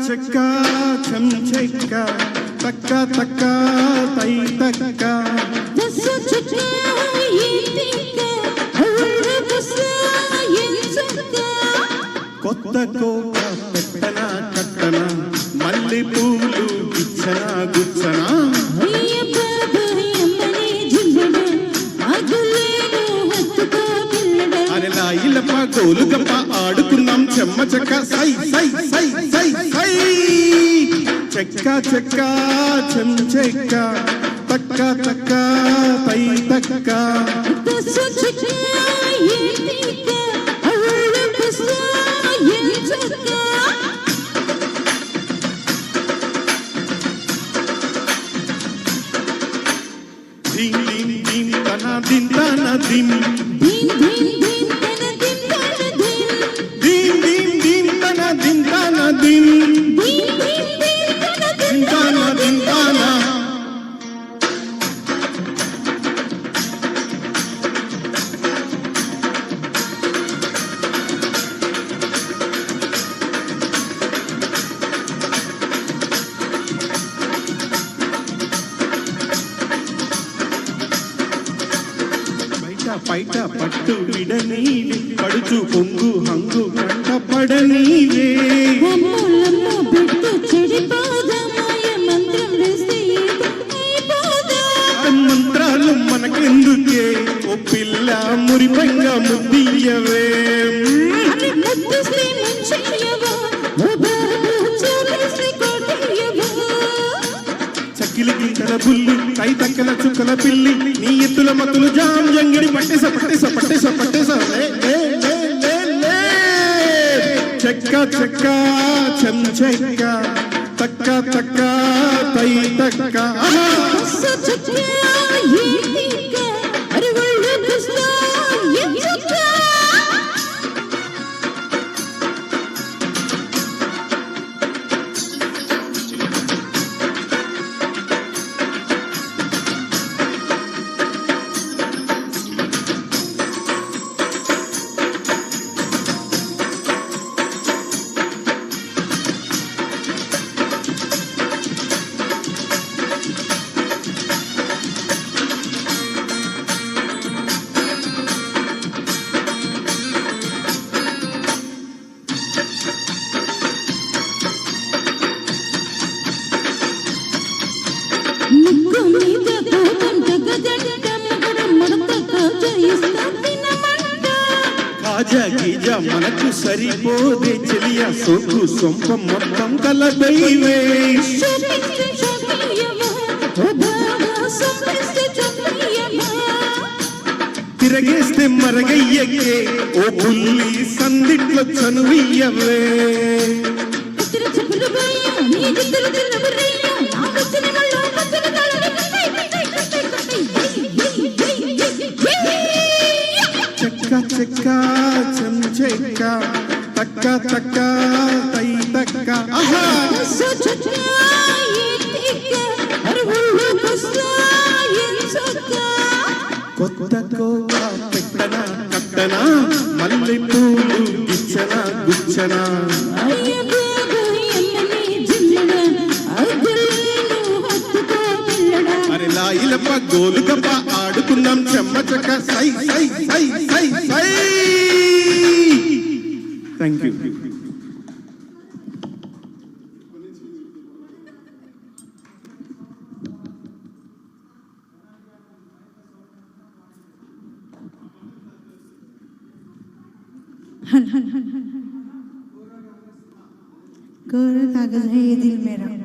చెక్క చం చెక్క తక్క తక్క తై తక్క కొత్త కోక పెట్టన కట్టన మల్లె పూలు గుచ్చన గుచ్చన అరెలా ఇలప గోలుగప్ప ఆడుకున్నాం చెమ్మ చెక్క సై సై సై సై సై చెక్క చెక్క చెం చెక్క తక్క తక్క తై తక్క దిన్ దిన్ దిన్ తన దిన్ తన దిన్ దిన్ దిన్ దిన్ తన దిన్ తన దిన్ దిన్ దిన్ తన దిన్ తన దిన్ దిన్ తన దిన్ తన పైట పట్టు విడనీవే పడుచు పొంగు హంగు కంట పడనీవే మంత్రాలు మనకెందుకే ఓ పిల్ల మురిపంగా ముద్దియవే చక్కిలికి కడబుల్లి కై తక్కల చుక్కల పిల్లి నీ ఎత్తుల మత్తులు జామ్ జంగిడి పట్టేస పట్టేస పట్టేస పట్టేస చెక్క చెక్క చెం చెక్క తక్క తక్క తై తక్క కాజా గీజా మనకు సరిపోదే చెలియ సొంపు సొంపం మొత్తం కలదైవే తిరగేస్తే మరగయ్యకే ఓ పుల్లి సందిట్లో చనువియ్యవే చెక్క చెం చెక్క తక్క తక్క తై తక్క కొత్త కోక పెట్టన కట్టన మల్లె పూలు గుచ్చన గుచ్చన అరెలా ఇలప గోలుగప్ప ఆడుకున్నాం చెమ్మ చెక్క సై సై సై సై సై థ్యాంక్ యూ कोरा कागज है ये दिल मेरा.